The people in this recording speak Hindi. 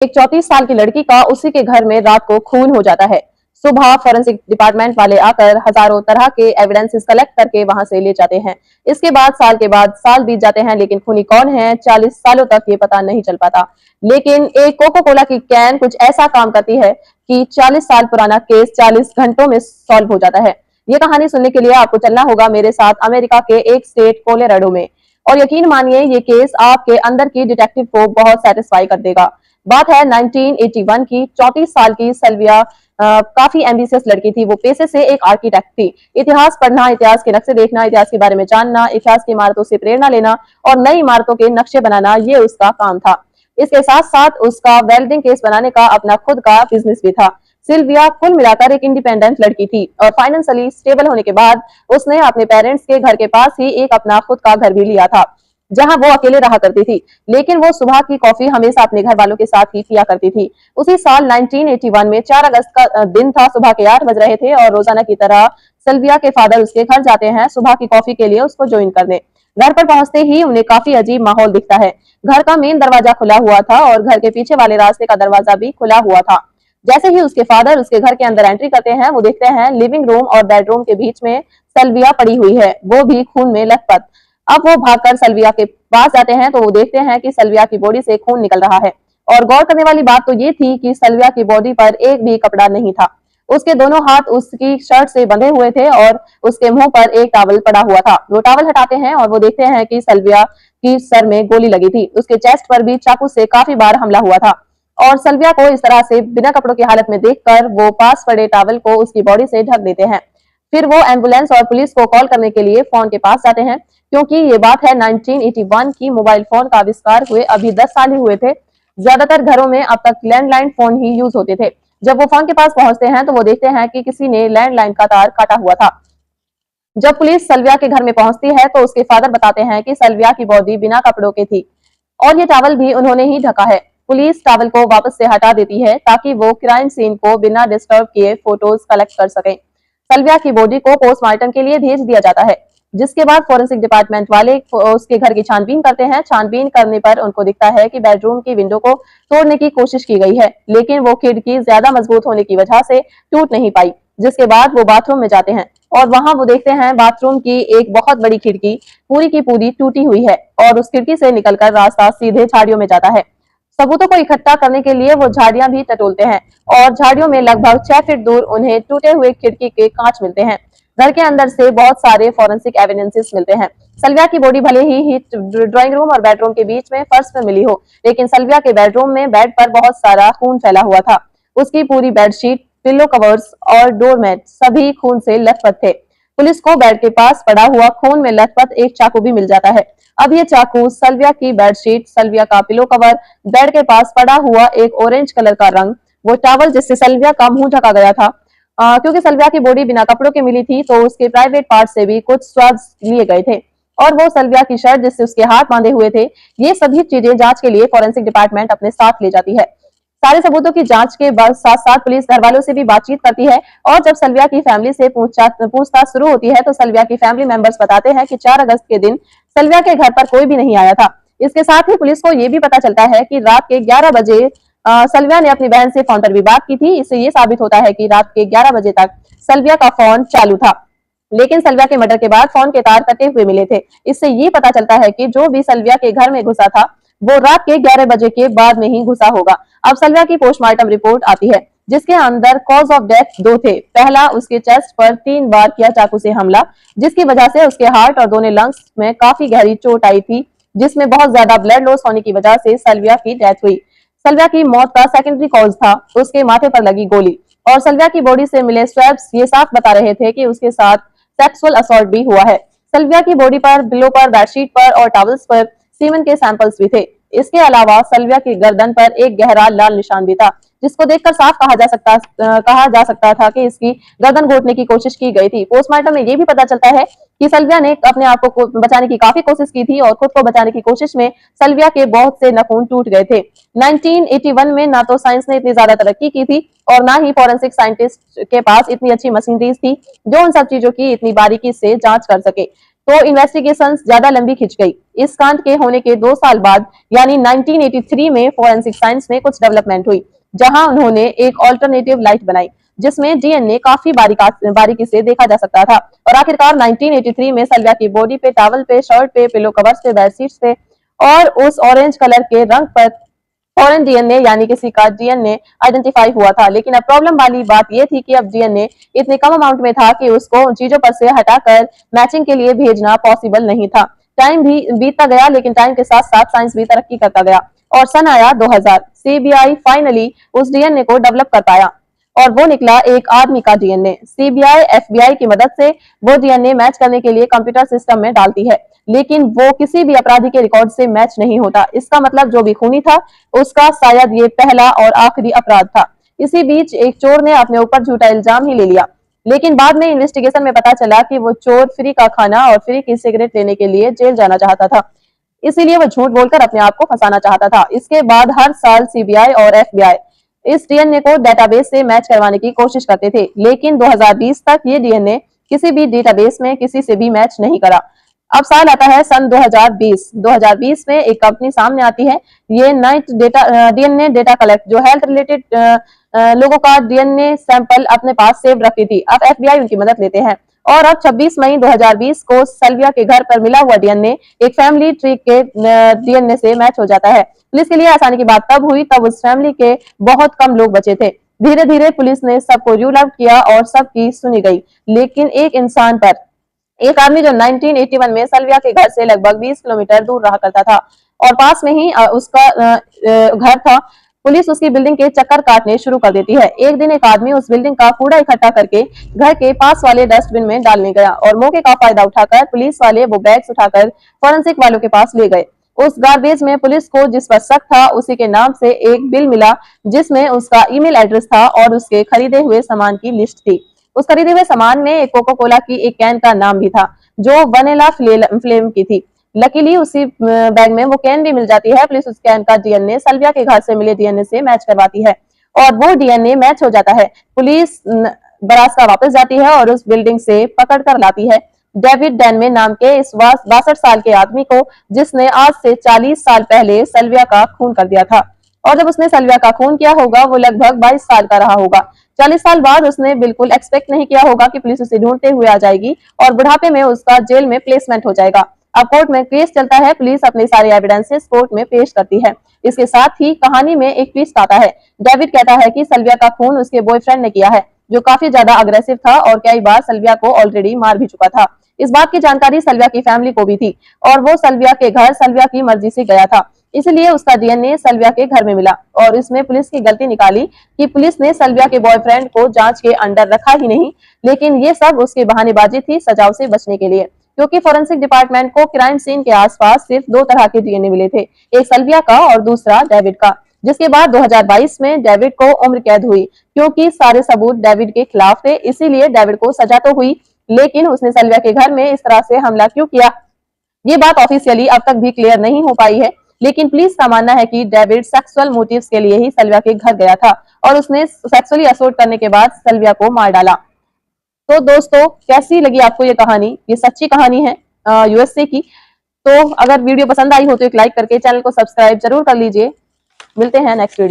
एक 34 साल की लड़की का उसी के घर में रात को खून हो जाता है। सुबह फोरेंसिक डिपार्टमेंट वाले आकर हजारों तरह के एविडेंसेस कलेक्ट करके वहां से ले जाते हैं। इसके बाद साल बीत जाते हैं, लेकिन खूनी कौन है 40 सालों तक ये पता नहीं चल पाता। लेकिन एक कोको कोला की कैन कुछ ऐसा काम करती है कि 40 साल पुराना केस 40 घंटों में सॉल्व हो जाता है। ये कहानी सुनने के लिए आपको चलना होगा मेरे साथ अमेरिका के एक स्टेट कोलोराडो में। और यकीन मानिए ये केस आपके अंदर की डिटेक्टिव को बहुत सेटिस्फाई कर देगा। बात है 1981 की। 34 साल की सल्विया काफी एम्बिशियस लड़की थी। वो पेशे से एक आर्किटेक्ट थी। इतिहास पढ़ना, इतिहास के नक्शे देखना, इतिहास के बारे में जानना, इतिहास की इमारतों से प्रेरणा लेना और नई इमारतों के नक्शे बनाना, ये उसका काम था। इसके साथ साथ उसका वेल्डिंग केस बनाने का अपना खुद का बिजनेस भी था। सिल्विया कुल मिलाकर एक इंडिपेंडेंट लड़की थी और फाइनेंशियली स्टेबल होने के बाद उसने अपने पेरेंट्स के घर के पास ही एक अपना खुद का घर भी लिया था, जहां वो अकेले रहा करती थी। लेकिन वो सुबह की कॉफी हमेशा अपने घर वालों के साथ ही पिया करती थी। उसी साल 1981 में 4 अगस्त का दिन था। सुबह के 8 बज रहे थे और रोजाना की तरह सल्विया के फादर उसके घर जाते हैं सुबह की कॉफी के लिए उसको ज्वाइन करने। घर पर पहुंचते ही उन्हें काफी अजीब माहौल दिखता है। घर का मेन दरवाजा खुला हुआ था और घर के पीछे वाले रास्ते का दरवाजा भी खुला हुआ था। जैसे ही उसके फादर उसके घर के अंदर एंट्री करते हैं, वो देखते हैं लिविंग रूम और बेडरूम के बीच में सल्विया पड़ी हुई है, वो भी खून में लथपथ। अब वो भागकर सल्विया के पास जाते हैं तो वो देखते हैं कि सल्विया की बॉडी से खून निकल रहा है। और गौर करने वाली बात तो ये थी कि सल्विया की बॉडी पर एक भी कपड़ा नहीं था। उसके दोनों हाथ उसकी शर्ट से बंधे हुए थे और उसके मुंह पर एक टॉवल पड़ा हुआ था। वो टॉवल हटाते हैं और वो देखते हैं कि सल्विया की सर में गोली लगी थी। उसके चेस्ट पर भी चाकू से काफी बार हमला हुआ था। और सल्विया को इस तरह से बिना कपड़ों की हालत में देखकर वो पास पड़े टॉवल को उसकी बॉडी से ढक देते हैं। फिर वो एम्बुलेंस और पुलिस को कॉल करने के लिए फोन के पास जाते हैं, क्योंकि ये बात है 1981 की। मोबाइल फोन का आविष्कार हुए अभी 10 साल ही हुए थे। ज्यादातर घरों में अब तक लैंडलाइन फोन ही यूज होते थे। जब वो फोन के पास पहुंचते हैं तो वो देखते हैं कि किसी ने लैंडलाइन का तार काटा हुआ था। जब पुलिस सल्विया के घर में पहुंचती है तो उसके फादर बताते हैं कि सल्विया की बॉडी बिना कपड़ों के थी और ये टॉवल भी उन्होंने ही ढका है। पुलिस टॉवल को वापस से हटा देती है ताकि वो क्राइम सीन को बिना डिस्टर्ब किए फोटोज कलेक्ट कर सके। सल्विया की बॉडी को पोस्टमार्टम के लिए भेज दिया जाता है, जिसके बाद फोरेंसिक डिपार्टमेंट वाले उसके घर की छानबीन करते हैं। छानबीन करने पर उनको दिखता है कि बेडरूम की विंडो को तोड़ने की कोशिश की गई है, लेकिन वो खिड़की ज्यादा मजबूत होने की वजह से टूट नहीं पाई। जिसके बाद वो बाथरूम में जाते हैं और वहां वो देखते हैं बाथरूम की एक बहुत बड़ी खिड़की पूरी की पूरी टूटी हुई है और उस खिड़की से निकलकर रास्ता सीधे झाड़ियों में जाता है। सबूतों को इकट्ठा करने के लिए वो झाड़ियां भी टटोलते हैं और झाड़ियों में लगभग 6 फीट दूर उन्हें टूटे हुए खिड़की के कांच मिलते हैं। घर के अंदर से बहुत सारे फोरेंसिक एविडेंसेस मिलते हैं। सल्विया की बॉडी भले ही ड्राइंग रूम और बेडरूम के बीच में फर्श पर मिली हो, लेकिन सल्विया के बेडरूम में बेड पर बहुत सारा खून फैला हुआ था। उसकी पूरी बेडशीट, पिलो कवर्स और डोरमेट सभी खून से लथपथ थे। पुलिस को बेड के पास पड़ा हुआ खून में लथपथ एक चाकू भी मिल जाता है। अब ये चाकू, सल्विया की बेडशीट, सल्विया का पिलो कवर, बेड के पास पड़ा हुआ एक ऑरेंज कलर का रंग, वो टॉवल जिससे सल्विया का मुंह ढका गया था। क्योंकि सल्विया की बॉडी बिना कपड़ों के मिली थी तो उसके प्राइवेट पार्ट से भी कुछ स्वाब लिए गए थे और वो सल्विया की शर्ट जिससे उसके हाथ बांधे हुए थे। ये सभी चीजें जांच के लिए फोरेंसिक डिपार्टमेंट अपने साथ ले जाती है। सारे सबूतों की जांच के बाद साथ साथ पुलिस घर वालों से भी बातचीत करती है और जब सल्विया की फैमिली से पूछताछ शुरू होती है तो सल्विया की फैमिली मेंबर्स बताते हैं कि 4 अगस्त के दिन सल्विया के घर पर कोई भी नहीं आया था। इसके साथ ही पुलिस को ये भी पता चलता है कि रात के 11 बजे सल्विया ने अपनी बहन से फोन पर भी बात की थी। इससे ये साबित होता है कि रात के 11 बजे तक सल्विया का फोन चालू था, लेकिन सल्विया के मर्डर के बाद फोन के तार कटे हुए मिले थे। इससे ये पता चलता है कि जो भी सल्विया के घर में घुसा था वो रात के 11 बजे के बाद में ही घुसा होगा। अब सल्विया की पोस्टमार्टम रिपोर्ट आती है, जिसके अंदर कॉज ऑफ डेथ 2 थे। पहला, उसके चेस्ट पर 3 बार किया चाकू से हमला, जिसकी वजह से उसके हार्ट और दोनों लंग्स में काफी गहरी चोट आई थी, जिसमें बहुत ज्यादा ब्लड लॉस होने की वजह से सल्विया की डेथ हुई। सल्विया की मौत का सेकेंडरी कॉज था उसके माथे पर लगी गोली। और सल्विया की बॉडी से मिले स्वैब्स ये साफ बता रहे थे कि उसके साथ सेक्सुअल असॉल्ट भी हुआ है। सल्विया की बॉडी पर, बिलो पर, बेडशीट पर और टॉवल्स पर सीमेंट के सैंपल्स भी थे। इसके अलावा सल्विया की गर्दन पर एक गहरा लाल निशान भी था, जिसको देखकर साफ कहा जा सकता था कि इसकी गर्दन घोटने की कोशिश की गई थी। पोस्टमार्टम में ये भी पता चलता है कि सल्विया ने अपने आप को बचाने की काफी कोशिश की थी और खुद को बचाने की कोशिश में सल्विया के बहुत से नाखून टूट गए थे। 1981 में ना तो साइंस ने इतनी ज्यादा तरक्की की थी और ना ही फॉरेंसिक साइंटिस्ट के पास इतनी अच्छी मशीनरीज थी जो उन सब चीजों की इतनी बारीकी से जांच कर सके। तो इन्वेस्टिगेशन ज्यादा लंबी खिंच गई। इस कांड के होने के 2 साल बाद यानी 1983 में फोरेंसिक साइंस में कुछ डेवलपमेंट हुई, जहां उन्होंने एक ऑल्टरनेटिव लाइट बनाई जिसमें डीएनए काफी बारीकी से देखा जा सकता था। और आखिरकार 1983 में सल्विया की बॉडी पे, टॉवल पे, शर्ट पे, पिलो कवर्स पे, बेडशीट्स पे और उस ऑरेंज कलर के रंग पर फॉरेन डीएनए यानी किसी का डीएनए आइडेंटिफाई हुआ था। लेकिन अब प्रॉब्लम वाली बात यह थी कि अब डीएनए इतने कम अमाउंट में था कि उसको उन चीजों पर से हटाकर मैचिंग के लिए भेजना पॉसिबल नहीं था। टाइम भी बीतता गया, लेकिन टाइम के साथ साथ साइंस भी तरक्की करता गया और सन आया 2000। सीबीआई फाइनली उस डीएनए को डेवलप कर पाया और वो निकला एक आदमी का डीएनए। सीबीआई एफबीआई की मदद से वो डीएनए मैच करने के लिए कंप्यूटर सिस्टम में डालती है, लेकिन वो किसी भी अपराधी के रिकॉर्ड से मैच नहीं होता। इसका मतलब जो भी खूनी था उसका शायद ये पहला और आखिरी अपराध था। इसी बीच एक चोर ने अपने ऊपर झूठा इल्जाम ही ले लिया, लेकिन बाद में इन्वेस्टिगेशन में पता चला कि वो चोर फ्री का खाना और फ्री की सिगरेट लेने के लिए जेल जाना चाहता था, इसीलिए वो झूठ बोलकर अपने आप को फंसाना चाहता था। इसके बाद हर साल सीबीआई और एफबीआई इस डीएनए को डेटाबेस से मैच करवाने की कोशिश करते थे, लेकिन 2020 तक ये डीएनए किसी भी डेटाबेस में किसी से भी मैच नहीं करा। अब साल आता है सन 2020। 2020 में एक कंपनी सामने आती है, ये night data DNA data collect, जो हेल्थ रिलेटेड लोगों का डीएनए सैंपल अपने पास सेव रखती थी। अब एफबीआई उनकी मदद लेते हैं और अब 26 मई 2020 को सल्विया के घर पर मिला हुआ डीएनए एक फैमिली ट्री के डीएनए से मैच हो जाता है। पुलिस के लिए आसानी की बात तब हुई तब उस फैमिली के बहुत कम लोग बचे थे। धीरे धीरे पुलिस ने सबको रूल आउट किया और सबकी सुनी गई, लेकिन एक इंसान पर, एक आदमी जो 1981 में सल्विया के घर से लगभग 20 किलोमीटर दूर रहा करता था और पास में ही उसका घर था, पुलिस उसकी बिल्डिंग के चक्कर काटने शुरू कर देती है। एक दिन एक आदमी उस बिल्डिंग का कूड़ा इकट्ठा करके घर के पास वाले डस्टबिन में डालने गया और मौके का फायदा उठाकर पुलिस वाले वो बैग्स उठाकर फोरेंसिक वालों के पास ले गए। उस गार्बेज में पुलिस को जिस पर शक था उसी के नाम से एक बिल मिला जिसमें उसका ईमेल एड्रेस था और उसके खरीदे हुए सामान की लिस्ट थी। उस खरीदे हुए सामान में एक कोका कोला की एक कैन का नाम भी था जो वनीला फ्लेम की थी। लकीली उसी बैग में वो कैन भी मिल जाती है। पुलिस उस कैन का डीएनए सल्विया के घर से मिले डीएनए से मैच करवाती है और वो डीएनए मैच हो जाता है। पुलिस बरास्ता वापस जाती है और उस बिल्डिंग से पकड़ कर लाती है डेविड डेनमे नाम के इस 62 साल के आदमी को, जिसने आज से 40 साल पहले सल्विया का खून कर दिया था। और जब उसने सल्विया का खून किया होगा वो लगभग 22 साल का रहा होगा। 40 साल बाद उसने बिल्कुल एक्सपेक्ट नहीं किया होगा कि पुलिस उसे ढूंढते हुए आ जाएगी और बुढ़ापे में उसका जेल में प्लेसमेंट हो जाएगा। अब कोर्ट में केस चलता है, पुलिस अपने सारे एविडेंसेस कोर्ट में पेश करती है। इसके साथ ही कहानी में एक ट्विस्ट आता है। डेविड कहता है कि सल्विया का खून उसके बॉयफ्रेंड ने किया है, जो काफी ज्यादा अग्रेसिव था और कई बार सल्विया को ऑलरेडी मार भी चुका था। इस बात की जानकारी सल्विया की फैमिली को भी थी और वो सल्विया के घर सल्विया की मर्जी से गया था, इसलिए उसका डीएनए सल्विया के घर में मिला। और इसमें पुलिस की गलती निकाली कि पुलिस ने सल्विया के बॉयफ्रेंड को जांच के अंडर रखा ही नहीं, लेकिन ये सब उसकी बहानेबाजी थी सजाओ से बचने के लिए, क्योंकि फोरेंसिक डिपार्टमेंट को क्राइम सीन के आसपास सिर्फ 2 तरह के डीएनए मिले थे, एक सल्विया का और दूसरा डेविड का। जिसके बाद 2022 में डेविड को उम्र कैद हुई, क्योंकि सारे सबूत डेविड के खिलाफ थे, इसीलिए डेविड को सजा तो हुई, लेकिन उसने सल्विया के घर में इस तरह से हमला क्यों किया, ये बात ऑफिशियली अब तक भी क्लियर नहीं हो पाई है। लेकिन पुलिस का मानना है कि डेविड सेक्सुअल मोटिव्स के लिए ही सल्विया के घर गया था और उसने सेक्सुअली असोल्ट करने के बाद सल्विया को मार डाला। तो दोस्तों, कैसी लगी आपको ये कहानी? ये सच्ची कहानी है यूएसए की। तो अगर वीडियो पसंद आई हो तो एक लाइक करके चैनल को सब्सक्राइब जरूर कर लीजिए। मिलते हैं नेक्स्ट वीडियो।